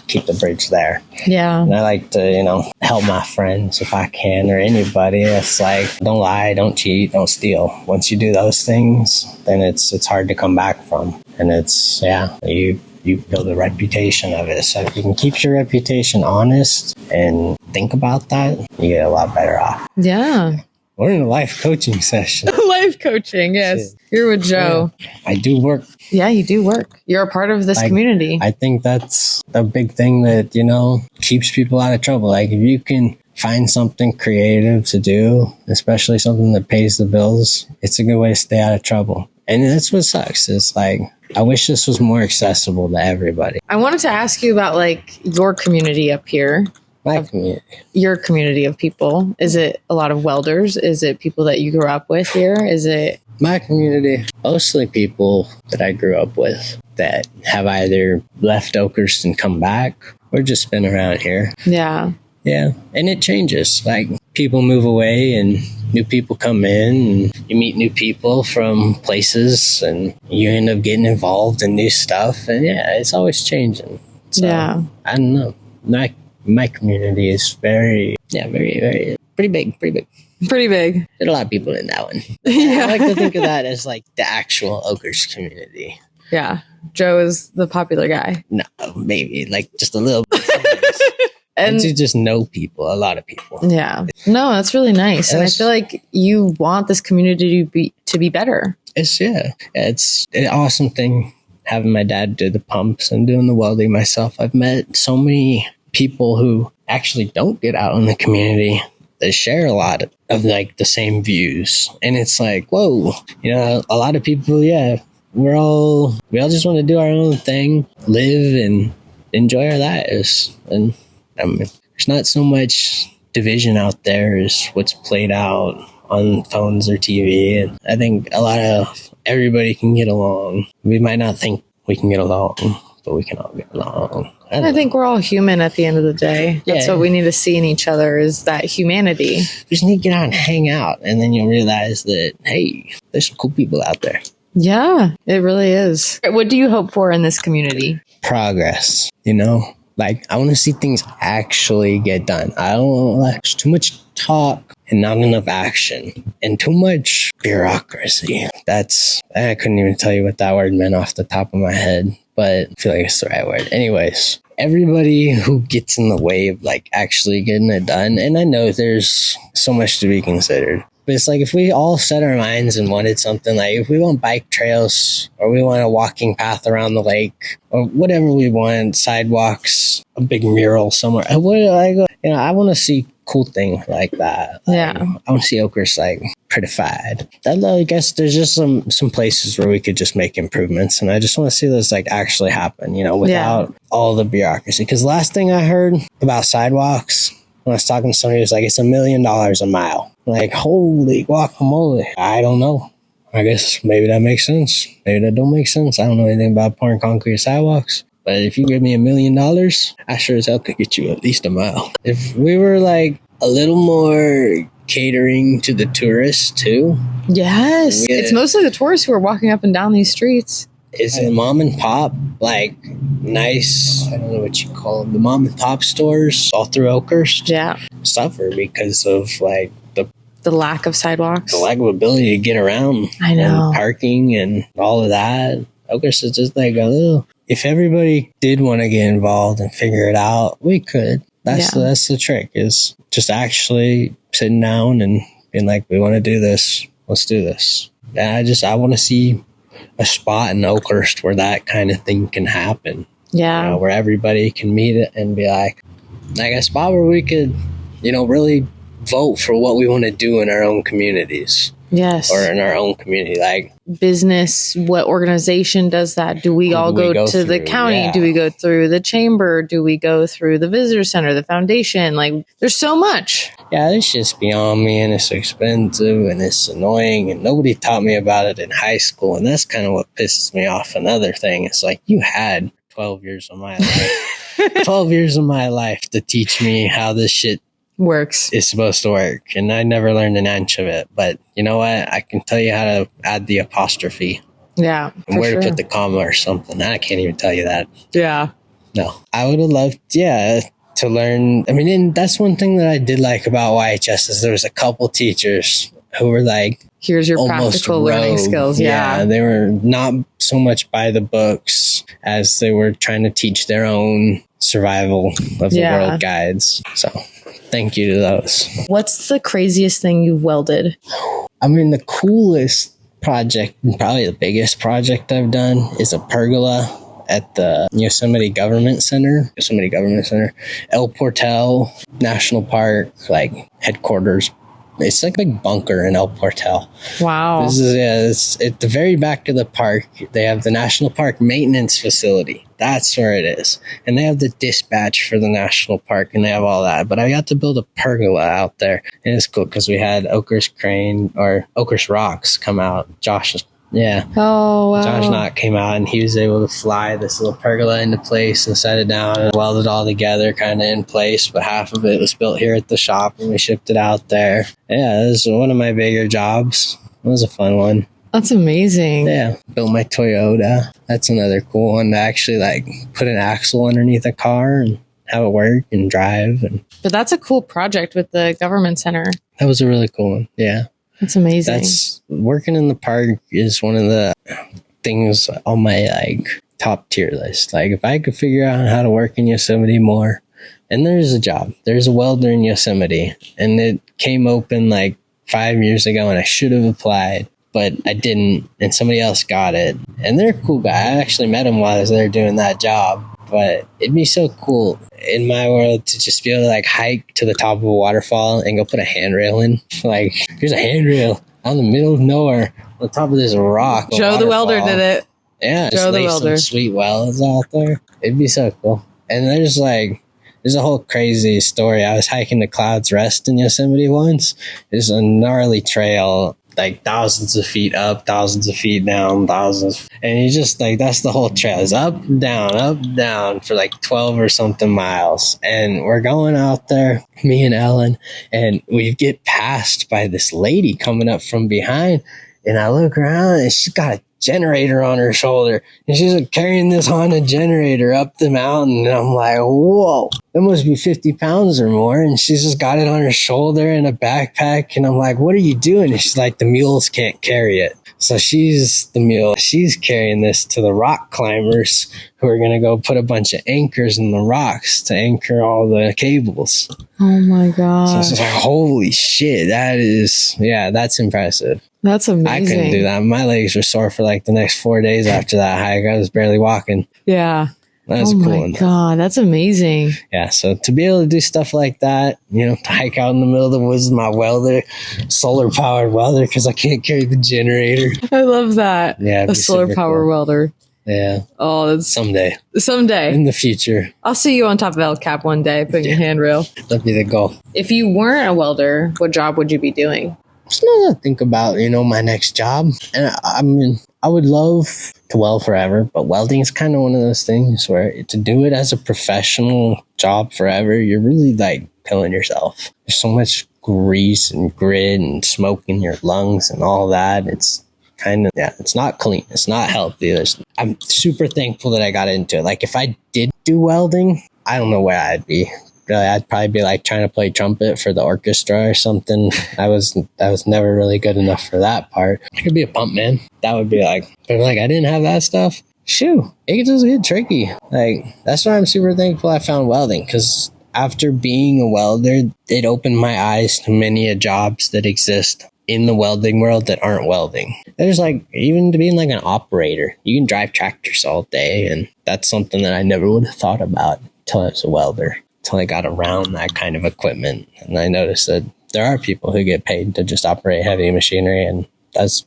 keep the bridge there. Yeah. And I like to, help my friends if I can, or anybody. It's don't lie, don't cheat, don't steal. Once you do those things, then it's hard to come back from. And it's, you you build a reputation of it. So if you can keep your reputation honest and think about that, you get a lot better off. Yeah. We're in a life coaching session. Life coaching, yes. You're with Joe. Yeah. I do work. Yeah, you do work. You're a part of this community. I think that's a big thing that, keeps people out of trouble. Like, if you can find something creative to do, especially something that pays the bills, it's a good way to stay out of trouble. And that's what sucks. It's like, I wish this was more accessible to everybody. I wanted to ask you about your community up here. My community. Your community of people. Is it a lot of welders? Is it people that you grew up with here? Is it... My community, mostly people that I grew up with that have either left Oakhurst and come back or just been around here. Yeah. Yeah. And it changes. Like, people move away and new people come in and you meet new people from places and you end up getting involved in new stuff. And yeah, it's always changing. So, yeah. I don't know. My community is very, very, pretty big. Pretty big. There's a lot of people in that one. Yeah. I like to think of that as like the actual Oakhurst community. Yeah. Joe is the popular guy. No, maybe like just a little bit. And to just know people, a lot of people. Yeah. No, that's really nice. And I feel like you want this community to be better. It's an awesome thing having my dad do the pumps and doing the welding myself. I've met so many people who actually don't get out in the community that share a lot of like the same views. And it's like, whoa, a lot of people, we all just want to do our own thing, live and enjoy our lives. And there's not so much division out there as what's played out on phones or TV. And I think everybody can get along. We might not think we can get along, but we can all get along. I think we're all human at the end of the day. That's what we need to see in each other, is that humanity. You just need to get out and hang out, and then you'll realize that, hey, there's some cool people out there. Yeah, it really is. What do you hope for in this community? Progress, Like, I want to see things actually get done. I don't want too much talk and not enough action and too much bureaucracy. I couldn't even tell you what that word meant off the top of my head, but I feel like it's the right word. Anyways, everybody who gets in the way of like actually getting it done, and I know there's so much to be considered, but it's like if we all set our minds and wanted something, like if we want bike trails or we want a walking path around the lake or whatever we want, sidewalks, a big mural somewhere, I want to see cool things like that. Yeah. I want to see Oakhurst like prettified. I guess there's just some places where we could just make improvements, and I just want to see those like actually happen, without all the bureaucracy. Because last thing I heard about sidewalks, when I was talking to somebody, was like, it's $1 million a mile. Like, holy guacamole. I don't know. I guess maybe that makes sense. Maybe that don't make sense. I don't know anything about pouring concrete sidewalks. But if you give me $1 million, I sure as hell could get you at least a mile. If we were like a little more catering to the tourists too. Yes. It's mostly the tourists who are walking up and down these streets. It's a mom and pop, like nice, I don't know what you call them, the mom and pop stores all through Oakhurst. Yeah. Suffer because of like the lack of sidewalks. The lack of ability to get around. I know. And parking and all of that. Oakhurst is just like a little... If everybody did want to get involved and figure it out, we could. That's the trick, is just actually sitting down and being like, we want to do this. Let's do this. And I want to see a spot in Oakhurst where that kind of thing can happen. Yeah. Where everybody can meet it and be like a spot where we could, really vote for what we want to do in our own communities. Yes. Or in our own community, like business. What organization does that? Do we all go to the county? Yeah. Do we go through the chamber? Do we go through the visitor center, the foundation? Like, there's so much. Yeah, it's just beyond me, and it's expensive and it's annoying, and nobody taught me about it in high school, and that's kind of what pisses me off. Another thing, it's like, you had 12 years of my life, 12 years of my life to teach me how this shit works. It's supposed to work, and I never learned an inch of it. But you know what? I can tell you how to add the apostrophe. Yeah, and where to put the comma or something. I can't even tell you that. Yeah. No, I would have loved, to learn. I mean, and that's one thing that I did like about YHS is there was a couple teachers who were like, here's your almost practical learning rogue. skills. Yeah. They were not so much by the books as they were trying to teach their own survival of the world guides. So thank you to those. What's the craziest thing you've welded? I mean, the coolest project, and probably the biggest project I've done, is a pergola at the Yosemite Government Center, El Portal National Park, like headquarters. It's like a big bunker in El Portal. Wow. This is it's at the very back of the park. They have the National Park Maintenance Facility. That's where it is. And they have the dispatch for the National Park, and they have all that. But I got to build a pergola out there. And it's cool because we had Oaker's Rocks come out. Oh, wow. Josh Knott came out, and he was able to fly this little pergola into place and set it down and weld it all together kind of in place. But half of it was built here at the shop, and we shipped it out there. Yeah, this was one of my bigger jobs. It was a fun one. That's amazing. Yeah, built my Toyota. That's another cool one to actually like put an axle underneath a car and have it work and drive. But that's a cool project with the government center. That was a really cool one. Yeah. That's amazing. That's working in the park is one of the things on my like top tier list. Like if I could figure out how to work in Yosemite more, and there's a welder in Yosemite, and it came open like 5 years ago, and I should have applied, but I didn't, and somebody else got it, and they're a cool guy. I actually met him while I was there doing that job. But it'd be so cool in my world to just be able to like hike to the top of a waterfall and go put a handrail in. Like, here's a handrail out in the middle of nowhere on the top of this rock. Joe the welder did it. Yeah, Joe the welder. Some sweet wells out there. It'd be so cool. And there's a whole crazy story. I was hiking the Clouds Rest in Yosemite once. It's a gnarly trail, like thousands of feet up, thousands of feet down, and you just like, that's the whole trail is up, down for like 12 or something miles. And we're going out there, me and Ellen, and we get passed by this lady coming up from behind, and I look around and she's got a generator on her shoulder, and she's like carrying this Honda generator up the mountain, and I'm like, whoa, that must be 50 pounds or more. And she's just got it on her shoulder in a backpack, and I'm like, what are you doing? And she's like, the mules can't carry it. So she's the mule. She's carrying this to the rock climbers who are going to go put a bunch of anchors in the rocks to anchor all the cables. Oh my God. So it's just like, holy shit, that's impressive. That's amazing. I couldn't do that. My legs were sore for like the next 4 days after that hike. I was barely walking. Yeah. That was a cool one. Oh my God, that's amazing. Yeah, so to be able to do stuff like that, to hike out in the middle of the woods with my welder, solar powered welder, because I can't carry the generator. I love that. Yeah, a solar power welder. Yeah. Oh, that's someday in the future. I'll see you on top of El Cap one day putting a handrail. That'd be the goal. If you weren't a welder, what job would you be doing? Just not to think about, my next job. And I mean, I would love to weld forever, but welding is kind of one of those things where to do it as a professional job forever, you're really like killing yourself. There's so much grease and grit and smoke in your lungs and all that. It's kind of, it's not clean. It's not healthy. I'm super thankful that I got into it. Like if I did do welding, I don't know where I'd be. Really, I'd probably be like trying to play trumpet for the orchestra or something. I was never really good enough for that part. I could be a pump man. That would be like, but like I didn't have that stuff. Shoo, it could just get tricky. Like that's why I'm super thankful I found welding, because after being a welder, it opened my eyes to many jobs that exist in the welding world that aren't welding. There's like, even to being like an operator, you can drive tractors all day, and that's something that I never would have thought about until I was a welder. Until I got around that kind of equipment, and I noticed that there are people who get paid to just operate heavy machinery, and that's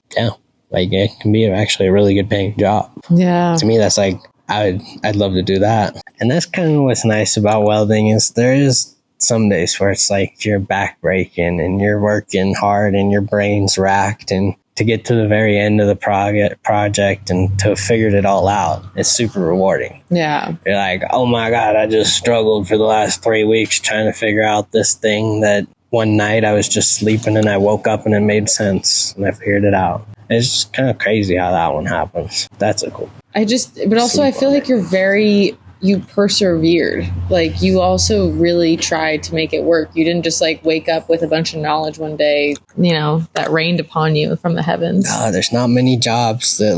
like it can be actually a really good paying job. Yeah, to me that's like I'd love to do that. And that's kind of what's nice about welding, is there is some days where it's like you're back breaking and you're working hard and your brain's racked, and to get to the very end of the project and to have figured it all out, it's super rewarding. Yeah. You're like, oh my God, I just struggled for the last 3 weeks trying to figure out this thing that one night I was just sleeping and I woke up and it made sense and I figured it out. It's just kind of crazy how that one happens. That's a cool. But also I feel like you're very you persevered. Like, you also really tried to make it work. You didn't just like wake up with a bunch of knowledge one day, you know, that rained upon you from the heavens. No, there's not many jobs that's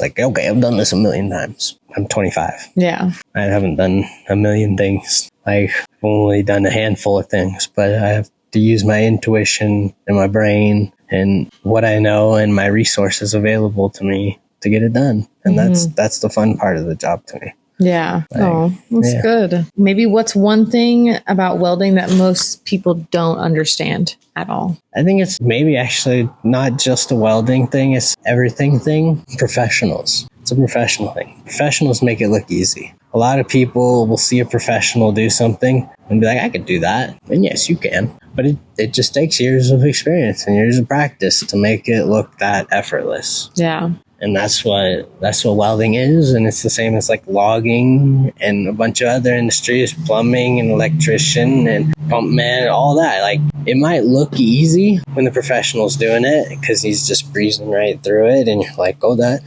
like, okay, I've done this a million times. I'm 25. Yeah. I haven't done a million things. I've only done a handful of things, but I have to use my intuition and my brain and what I know and my resources available to me to get it done. And that's the fun part of the job to me. Yeah. That's good. Maybe what's one thing about welding that most people don't understand at all? I think it's maybe actually not just a welding thing. It's everything thing. Professionals. It's a professional thing. Professionals make it look easy. A lot of people will see a professional do something and be like, I could do that. And yes, you can. But it just takes years of experience and years of practice to make it look that effortless. Yeah. And that's what welding is. And it's the same as like logging and a bunch of other industries, plumbing and electrician and pump man, all that. Like, it might look easy when the professional's doing it because he's just breezing right through it. And you're like, oh, that.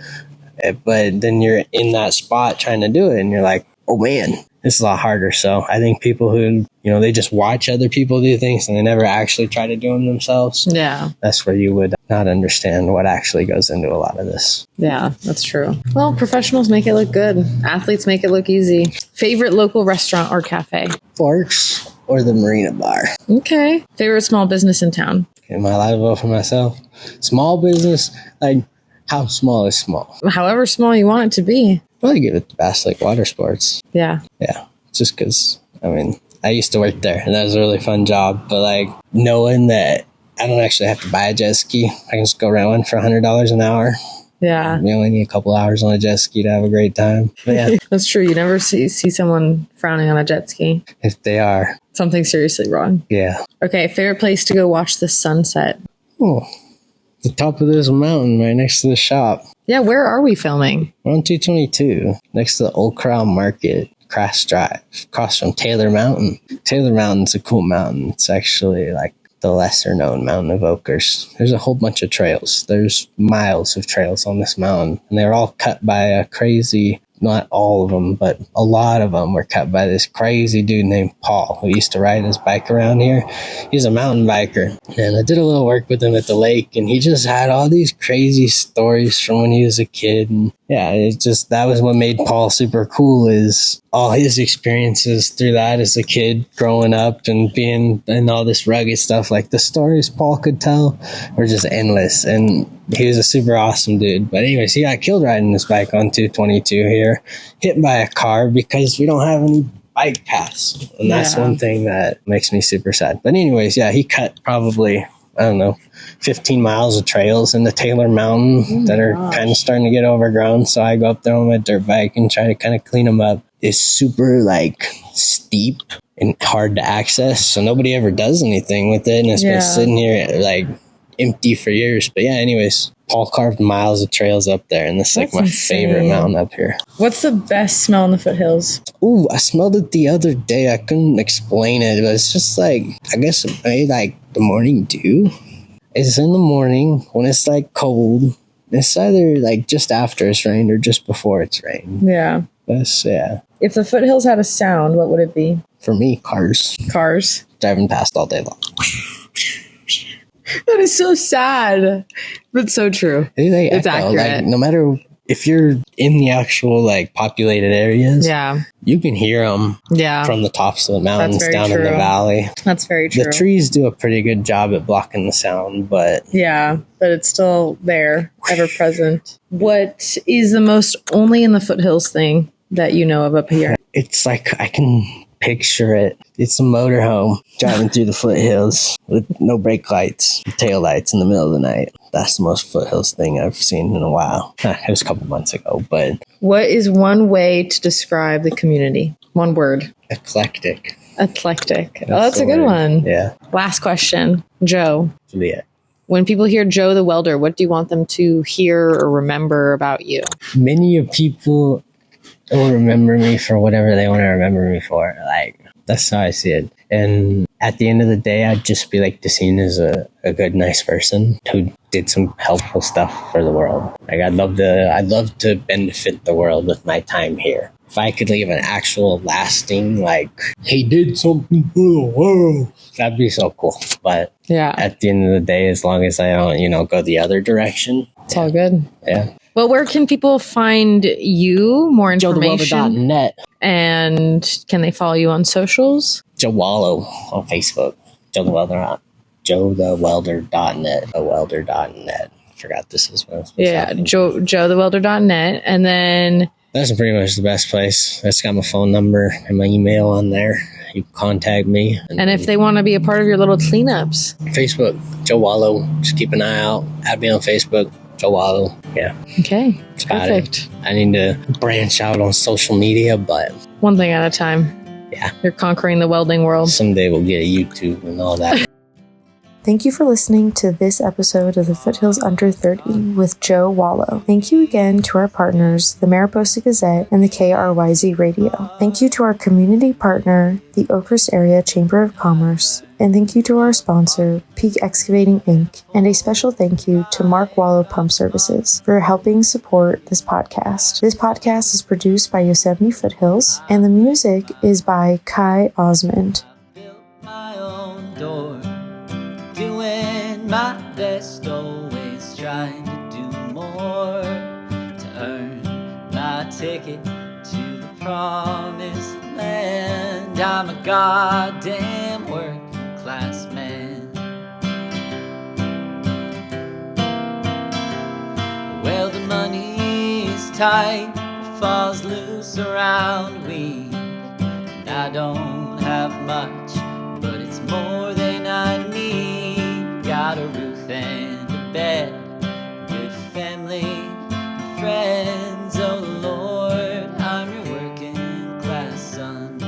But then you're in that spot trying to do it. And you're like, oh, man, this is a lot harder. So I think people who, you know, they just watch other people do things and they never actually try to do them themselves. Yeah. That's where you would not understand what actually goes into a lot of this. Yeah, that's true. Well, professionals make it look good. Athletes make it look easy. Favorite local restaurant or cafe? Forks or the Marina Bar. Okay. Favorite small business in town? Am I allowed to vote for myself? Small business, like, how small is small? However small you want it to be. Probably give it to Bass Lake Water Sports. Yeah. Yeah. Just because, I mean, I used to work there and that was a really fun job. But like, knowing that I don't actually have to buy a jet ski, I can just go rent one for $100 an hour. Yeah. You only need a couple hours on a jet ski to have a great time. But yeah. That's true. You never see someone frowning on a jet ski. If they are. Something seriously wrong. Yeah. Okay. Favorite place to go watch the sunset? Oh, the top of this mountain right next to the shop. Yeah. Where are we filming? We're on 222 next to the Old Corral Market. Crash Drive, across from Taylor Mountain. Taylor Mountain's a cool mountain. It's actually like the lesser known mountain of Oakers. There's a whole bunch of trails. There's miles of trails on this mountain, and they're all cut by a crazy, not all of them, but a lot of them were cut by this crazy dude named Paul, who used to ride his bike around here. He's a mountain biker, and I did a little work with him at the lake, and he just had all these crazy stories from when he was a kid. And yeah, it just, that was what made Paul super cool, is all his experiences through that as a kid growing up and being in all this rugged stuff. Like, the stories Paul could tell were just endless, and he was a super awesome dude. But anyways, he got killed riding his bike on 222 here, hit by a car because we don't have any bike paths. And that's one thing that makes me super sad. But anyways, yeah, he cut probably, I don't know, 15 miles of trails in the Taylor Mountain that are kind of starting to get overgrown. So I go up there on my dirt bike and try to kind of clean them up. It's super like steep and hard to access. So nobody ever does anything with it. And it's been sitting here like empty for years. But yeah, anyways, Paul carved miles of trails up there. And this is like my favorite mountain up here. What's the best smell in the foothills? Ooh, I smelled it the other day. I couldn't explain it, but it's just like, I guess maybe like the morning dew. It's in the morning when it's like cold. It's either like just after it's rained or just before it's rained. Yeah. Yeah. If the foothills had a sound, what would it be? For me, cars. Cars. Driving past all day long. That is so sad, but so true. It's accurate. Like, no matter if you're in the actual like populated areas, you can hear them from the tops of the mountains down in the valley. That's very true. The trees do a pretty good job at blocking the sound, but it's still there, ever present. What is the most only in the foothills thing that you know of up here? It's like, I can picture it. It's a motorhome driving through the foothills with no brake lights, tail lights in the middle of the night. That's the most foothills thing I've seen in a while. It was a couple months ago, but... What is one way to describe the community? One word. Eclectic. That's a good one. Yeah. Last question. Joe. Juliet. When people hear Joe the Welder, what do you want them to hear or remember about you? Many of people will remember me for whatever they want to remember me for. Like, that's how I see it. And at the end of the day, I'd just be like seen as a good, nice person who did some helpful stuff for the world. Like, I'd love to benefit the world with my time here. If I could leave an actual lasting, like, he did something for the world, that'd be so cool. But Yeah. at the end of the day, as long as I don't, go the other direction. It's all good. Yeah. Well, where can people find you? More information? JoeTheWelder.net. And can they follow you on socials? Joe Wallo on Facebook. JoeTheWelder.net. JoeWelder.net. Forgot this is what I was supposed Yeah, to JoeTheWelder.net. And then that's pretty much the best place. That's got my phone number and my email on there. You can contact me. And if they want to be a part of your little cleanups. Facebook, Joe Wallo. Just keep an eye out. Add me on Facebook, Joe Wallo. Yeah. Okay. That's about Perfect. it. I need to branch out on social media, but One thing at a time. yeah, You're conquering the welding world. someday we'll get a YouTube and all that. Thank you for listening to this episode of the Foothills Under 30 with Joe Wallo. Thank you again to our partners, the Mariposa Gazette and the KRYZ Radio. Thank you to our community partner, the Oakhurst Area Chamber of Commerce. And thank you to our sponsor, Peak Excavating Inc. And a special thank you to Mark Wallo Pump Services for helping support this podcast. This podcast is produced by Yosemite Foothills, and the music is by Kai Osmond. Built my own door, doing my best, always trying to do more to earn my ticket to the promised land. I'm a goddamn working class man. Well, the money's tight, it falls loose around we. And I don't have much, but it's more than I need. Got a roof and a bed, good family and friends. Oh Lord, I'm your working class son.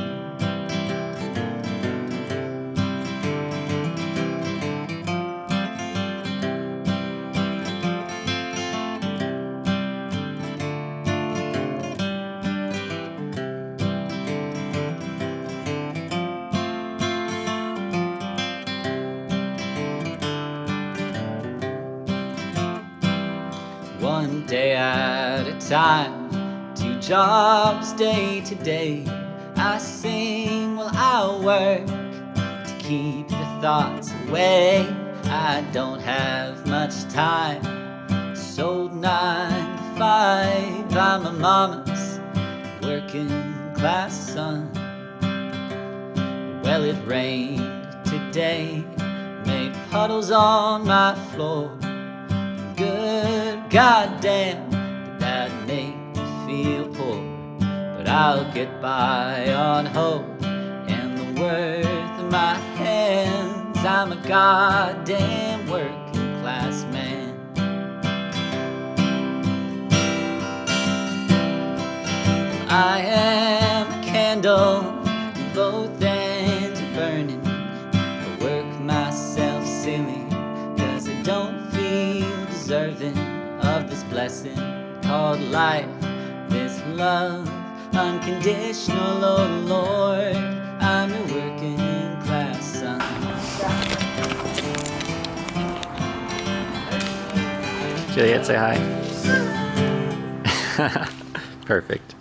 One day at a time, 2 jobs day to day. I sing while I work to keep the thoughts away. I don't have much time, sold 9 to 5. I'm a mama's working class son. Well, it rained today, made puddles on my floor. Good goddamn, did that make me feel poor? But I'll get by on hope and the worth of my hands. I'm a goddamn working class man. I am a candle, both ends are burning. I work myself silly, 'cause I don't feel deserving of this blessing called life, this love unconditional. Oh Lord, I'm a working class son. Juliet, say hi. Perfect.